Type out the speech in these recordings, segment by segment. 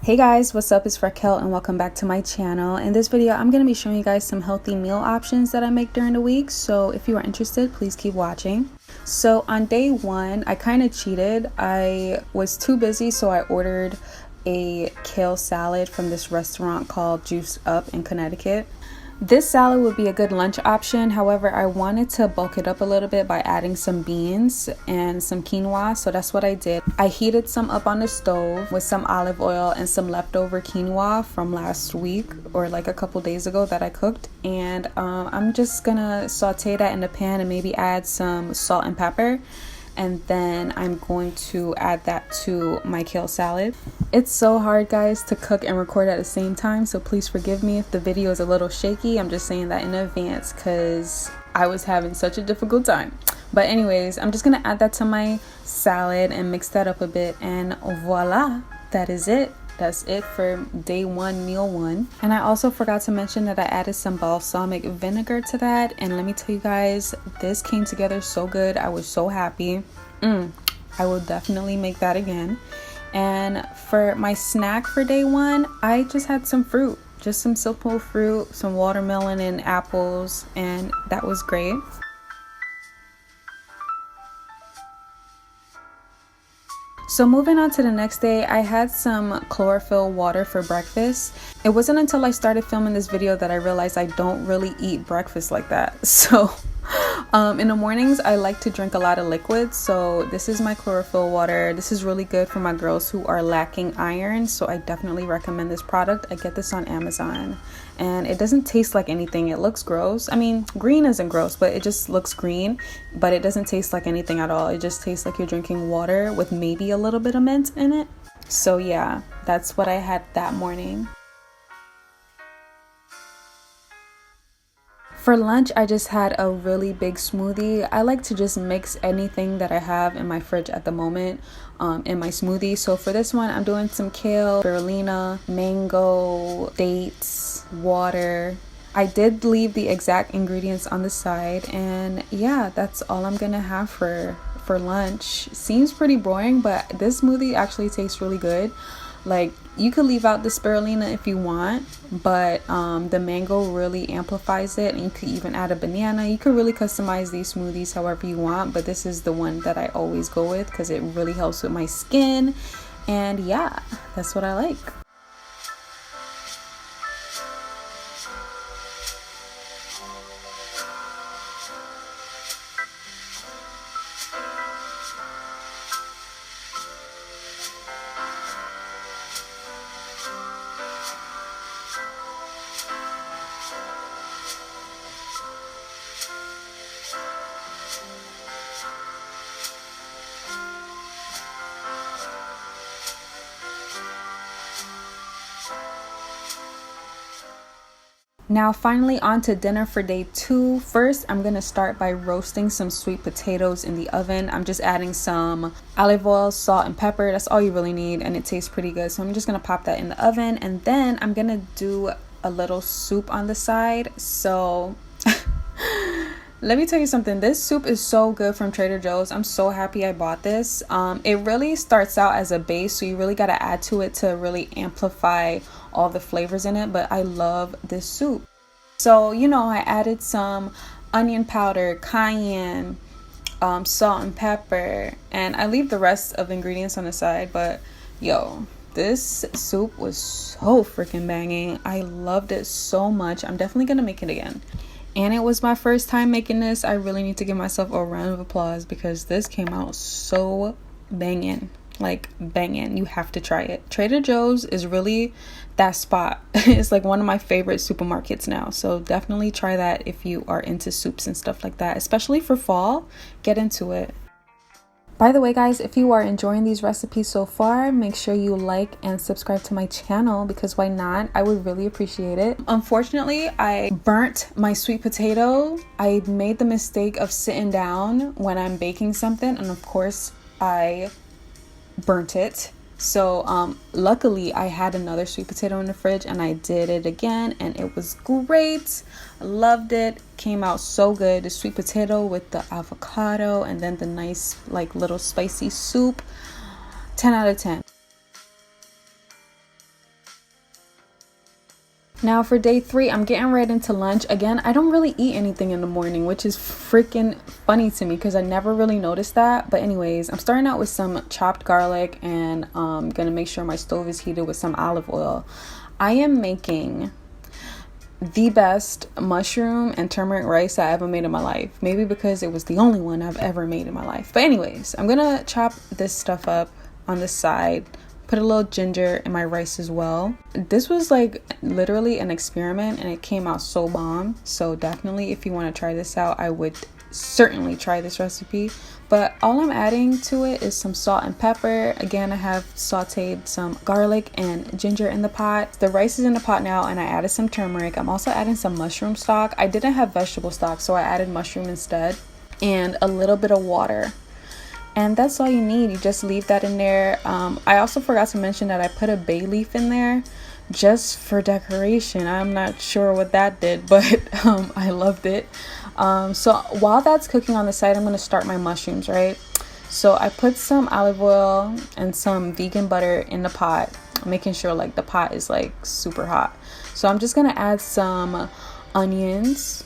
Hey guys, what's up? It's Raquel and welcome back to my channel. In this video, I'm going to be showing you guys some healthy meal options that I make during the week. So if you are interested, please keep watching. So on day one, I kind of cheated. I was too busy, so I ordered a kale salad from this restaurant called Juice Up in Connecticut. This salad would be a good lunch option. However, I wanted to bulk it up a little bit by adding some beans and some quinoa. So that's what I did. I heated some up on the stove with some olive oil and some leftover quinoa from last week or like a couple days ago that I cooked. And I'm just gonna saute that in the pan and maybe add some salt and pepper. And then I'm going to add that to my kale salad. It's so hard, guys, to cook and record at the same time, so please forgive me if the video is a little shaky. I'm just saying that in advance because I was having such a difficult time. But anyways, I'm just gonna add that to my salad and mix that up a bit, and voila, that is it. That's it for day one, meal one. And I also forgot to mention that I added some balsamic vinegar to that. And let me tell you guys, this came together so good. I was so happy. I will definitely make that again. And for my snack for day one, I just had some fruit. Just some simple fruit, some watermelon and apples. And that was great. So moving on to the next day, I had some chlorophyll water for breakfast. It wasn't until I started filming this video that I realized I don't really eat breakfast like that. So in the mornings, I like to drink a lot of liquids. So this is my chlorophyll water. This is really good for my girls who are lacking iron. So I definitely recommend this product. I get this on Amazon. And it doesn't taste like anything. It looks gross. I mean, green isn't gross, but it just looks green. But it doesn't taste like anything at all. It just tastes like you're drinking water with maybe a little bit of mint in it. So yeah, that's what I had that morning. For lunch, I just had a really big smoothie. I like to just mix anything that I have in my fridge at the moment in my smoothie. So for this one, I'm doing some kale, spirulina, mango, dates, water. I did leave the exact ingredients on the side, and yeah, that's all I'm gonna have for lunch. Seems pretty boring, but this smoothie actually tastes really good. Like, you could leave out the spirulina if you want, but the mango really amplifies it, and you could even add a banana. You could really customize these smoothies however you want, but this is the one that I always go with because it really helps with my skin. And yeah, that's what I like. Now finally on to dinner for day two. First, I'm gonna start by roasting some sweet potatoes in the oven. I'm just adding some olive oil, salt, and pepper. That's all you really need, and it tastes pretty good. So I'm just gonna pop that in the oven, and then I'm gonna do a little soup on the side. So let me tell you something. This soup is so good from Trader Joe's. I'm so happy I bought this. It really starts out as a base, so you really got to add to it to really amplify all the flavors in it. But I love this soup. So, you know, I added some onion powder, cayenne, salt and pepper, and I leave the rest of the ingredients on the side. But yo, this soup was so freaking banging. I loved it so much. I'm definitely gonna make it again. And it was my first time making this. I really need to give myself a round of applause because this came out so banging. Like banging. You have to try it. Trader Joe's is really that spot. It's like one of my favorite supermarkets now. So definitely try that if you are into soups and stuff like that. Especially for fall. Get into it. By the way, guys, if you are enjoying these recipes so far, make sure you like and subscribe to my channel because why not? I would really appreciate it. Unfortunately, I burnt my sweet potato. I made the mistake of sitting down when I'm baking something, and of course, I burnt it. So luckily I had another sweet potato in the fridge and I did it again and it was great. I loved it. Came out so good. The sweet potato with the avocado and then the nice like little spicy soup. 10 out of 10. Now for day 3, I'm getting right into lunch. Again, I don't really eat anything in the morning, which is freaking funny to me because I never really noticed that. But anyways, I'm starting out with some chopped garlic, and I'm gonna make sure my stove is heated with some olive oil. I am making the best mushroom and turmeric rice I ever made in my life. Maybe because it was the only one I've ever made in my life. But anyways, I'm gonna chop this stuff up on the side. Put a little ginger in my rice as well. This was like literally an experiment and it came out so bomb. So definitely if you want to try this out, I would certainly try this recipe. But all I'm adding to it is some salt and pepper. Again, I have sauteed some garlic and ginger in the pot. The rice is in the pot now and I added some turmeric. I'm also adding some mushroom stock. I didn't have vegetable stock, so I added mushroom instead, and a little bit of water. And that's all you need. You just leave that in there. I also forgot to mention that I put a bay leaf in there just for decoration. I'm not sure what that did, but I loved it. So while that's cooking on the side, I'm going to start my mushrooms, right? So I put some olive oil and some vegan butter in the pot, making sure like the pot is like super hot. So I'm just going to add some onions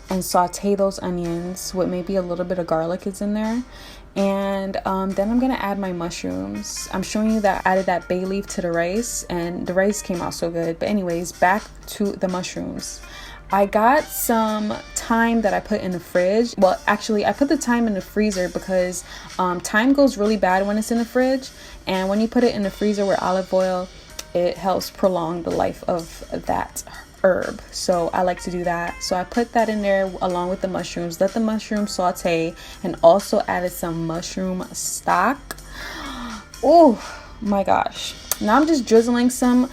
and saute those onions with maybe a little bit of garlic is in there. And then I'm gonna add my mushrooms. I'm showing you that I added that bay leaf to the rice and the rice came out so good. But anyways, back to the mushrooms. I got some thyme that I put in the fridge. Well, actually I put the thyme in the freezer because thyme goes really bad when it's in the fridge, and when you put it in the freezer with olive oil, it helps prolong the life of that herb. So I like to do that. So I put that in there along with the mushrooms, let the mushrooms saute, and also added some mushroom stock. Oh my gosh. Now I'm just drizzling some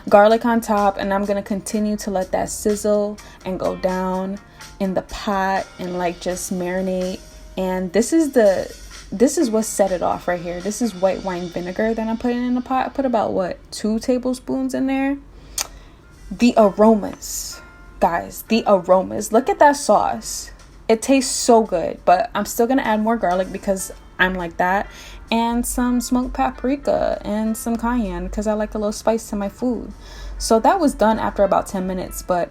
garlic on top, and I'm gonna continue to let that sizzle and go down in the pot and like just marinate. And this is what set it off right here. This is white wine vinegar that I'm putting in the pot. I put about 2 tablespoons in there. The aromas, guys, the aromas. Look at that sauce. It tastes so good, but I'm still gonna add more garlic because I'm like that, and some smoked paprika and some cayenne because I like a little spice to my food. So that was done after about 10 minutes. But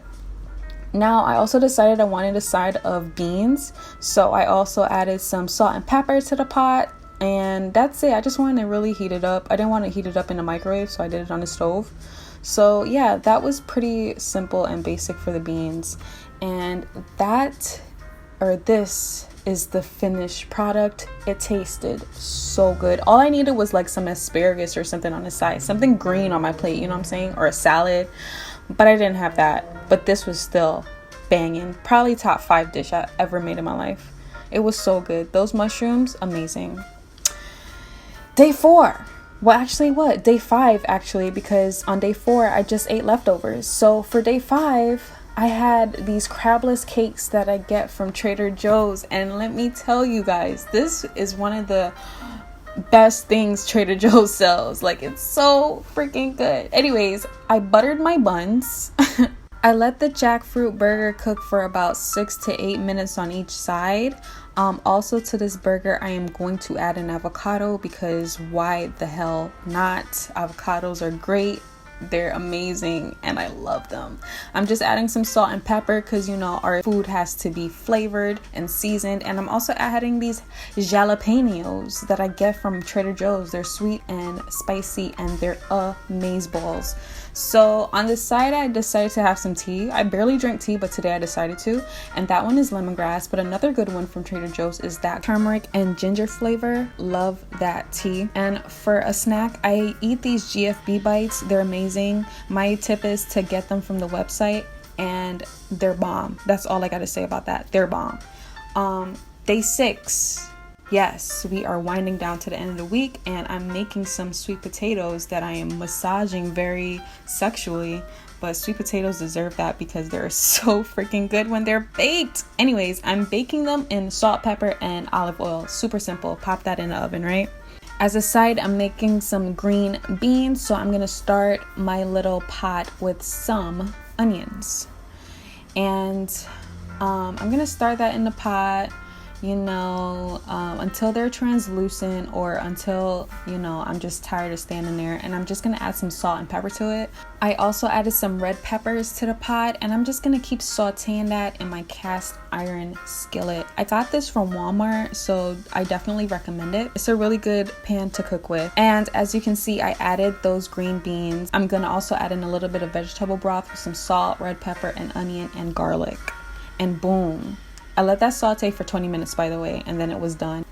now I also decided I wanted a side of beans, so I also added some salt and pepper to the pot, and that's it. I just wanted to really heat it up. I didn't want to heat it up in the microwave, so I did it on the stove. So yeah, that was pretty simple and basic for the beans. And this is the finished product. It tasted so good. All I needed was like some asparagus or something on the side, something green on my plate, you know what I'm saying, or a salad, but I didn't have that. But this was still banging. Probably top 5 dish I ever made in my life. It was so good. Those mushrooms, amazing. Day 4. Well, actually, day 5, actually, because on day 4, I just ate leftovers. So for day 5, I had these crabless cakes that I get from Trader Joe's. And let me tell you guys, this is one of the best things Trader Joe's sells. Like, it's so freaking good. Anyways, I buttered my buns. I let the jackfruit burger cook for about 6 to 8 minutes on each side. Also to this burger, I am going to add an avocado because why the hell not? Avocados are great. They're amazing and I love them. I'm just adding some salt and pepper because, you know, our food has to be flavored and seasoned. And I'm also adding these jalapenos that I get from Trader Joe's. They're sweet and spicy and they're amazeballs. So on the side, I decided to have some tea. I barely drink tea, but today I decided to. And that one is lemongrass. But another good one from Trader Joe's is that turmeric and ginger flavor. Love that tea. And for a snack, I eat these GFB Bites. They're amazing. My tip is to get them from the website, and they're bomb. That's all I got to say about that. They're bomb. Day 6. Yes, we are winding down to the end of the week, and I'm making some sweet potatoes that I am massaging very sexually, but sweet potatoes deserve that because they're so freaking good when they're baked. Anyways, I'm baking them in salt, pepper, and olive oil. Super simple. Pop that in the oven, right? As a side, I'm making some green beans, so I'm gonna start my little pot with some onions. And I'm gonna start that in the pot. until they're translucent, or until, I'm just tired of standing there. And I'm just gonna add some salt and pepper to it. I also added some red peppers to the pot, and I'm just gonna keep sauteing that in my cast iron skillet. I got this from Walmart, so I definitely recommend it. It's a really good pan to cook with. And as you can see, I added those green beans. I'm gonna also add in a little bit of vegetable broth with some salt, red pepper, and onion and garlic. And boom. I let that saute for 20 minutes, by the way, and then it was done.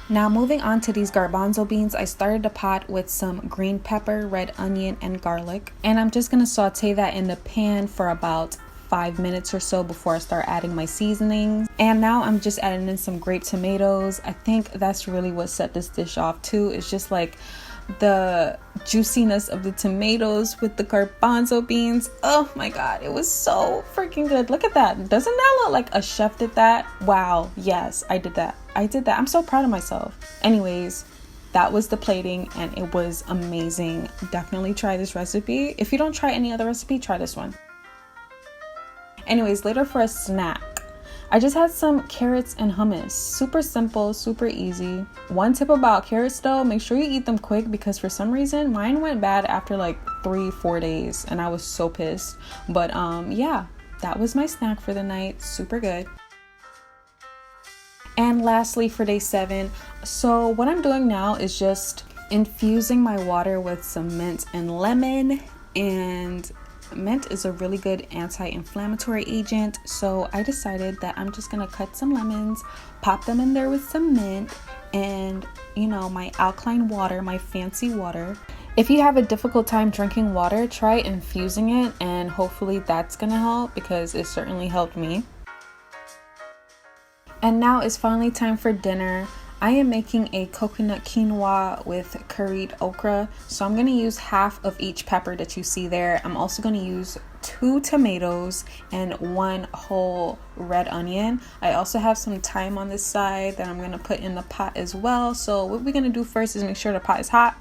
Now moving on to these garbanzo beans, I started the pot with some green pepper, red onion, and garlic. And I'm just gonna saute that in the pan for about 5 minutes or so before I start adding my seasonings. And now I'm just adding in some grape tomatoes. I think that's really what set this dish off too. It's just like the juiciness of the tomatoes with the garbanzo beans. Oh my god, it was so freaking good. Look at that. Doesn't that look like a chef did that? Wow, yes, I did that. I'm so proud of myself. Anyways, that was the plating, and it was amazing. Definitely try this recipe. If you don't try any other recipe, try this one. Anyways, later for a snack, I just had some carrots and hummus. Super simple, super easy. One tip about carrots though, make sure you eat them quick, because for some reason mine went bad after like 3-4 days, and I was so pissed. But yeah, that was my snack for the night. Super good. And lastly, for day 7, so what I'm doing now is just infusing my water with some mint and lemon. And mint is a really good anti-inflammatory agent, so I decided that I'm just gonna cut some lemons, pop them in there with some mint, and my alkaline water, my fancy water. If you have a difficult time drinking water, try infusing it, and hopefully that's gonna help, because it certainly helped me. And now it's finally time for dinner. I am making a coconut quinoa with curried okra. So I'm going to use half of each pepper that you see there. I'm also going to use 2 tomatoes and 1 whole red onion. I also have some thyme on this side that I'm going to put in the pot as well. So what we're going to do first is make sure the pot is hot.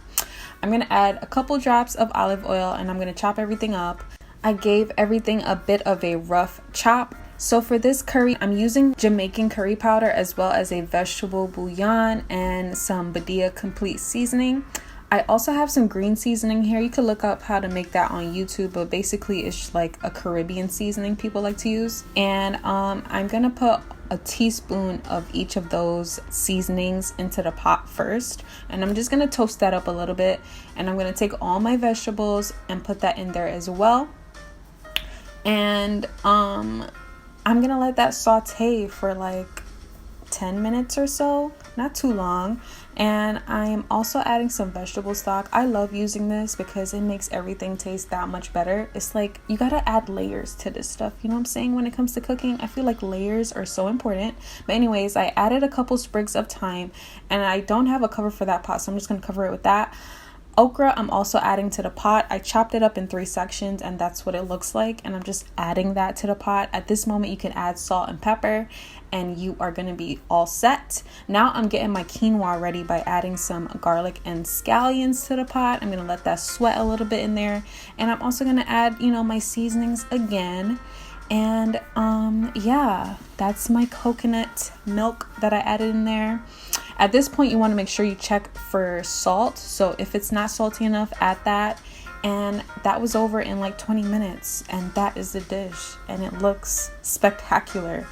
I'm going to add a couple drops of olive oil, and I'm going to chop everything up. I gave everything a bit of a rough chop. So for this curry, I'm using Jamaican curry powder, as well as a vegetable bouillon and some Badia complete seasoning. I also have some green seasoning here. You could look up how to make that on YouTube, but basically it's just like a Caribbean seasoning people like to use. And I'm gonna put a teaspoon of each of those seasonings into the pot first, and I'm just gonna toast that up a little bit, and I'm gonna take all my vegetables and put that in there as well. And I'm gonna let that saute for like 10 minutes or so, not too long. And I'm also adding some vegetable stock. I love using this because it makes everything taste that much better. It's like you gotta add layers to this stuff, you know what I'm saying? When it comes to cooking, I feel like layers are so important. But anyways, I added a couple sprigs of thyme, and I don't have a cover for that pot, so I'm just gonna cover it with that. Okra, I'm also adding to the pot. I chopped it up in 3 sections, and that's what it looks like, and I'm just adding that to the pot. At this moment, you can add salt and pepper, and you are going to be all set. Now I'm getting my quinoa ready by adding some garlic and scallions to the pot. I'm going to let that sweat a little bit in there, and I'm also going to add, my seasonings again. And yeah, that's my coconut milk that I added in there. At this point, you want to make sure you check for salt. So if it's not salty enough, add that. And that was over in like 20 minutes. And that is the dish. And it looks spectacular.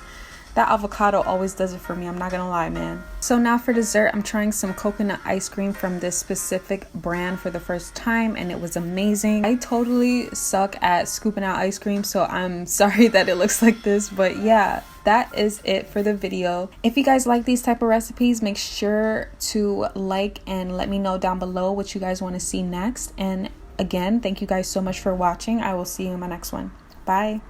That avocado always does it for me, I'm not gonna lie, man. So now for dessert, I'm trying some coconut ice cream from this specific brand for the first time, and it was amazing. I totally suck at scooping out ice cream, so I'm sorry that it looks like this, but yeah, that is it for the video. If you guys like these type of recipes, make sure to like and let me know down below what you guys want to see next. And again, thank you guys so much for watching. I will see you in my next one. Bye.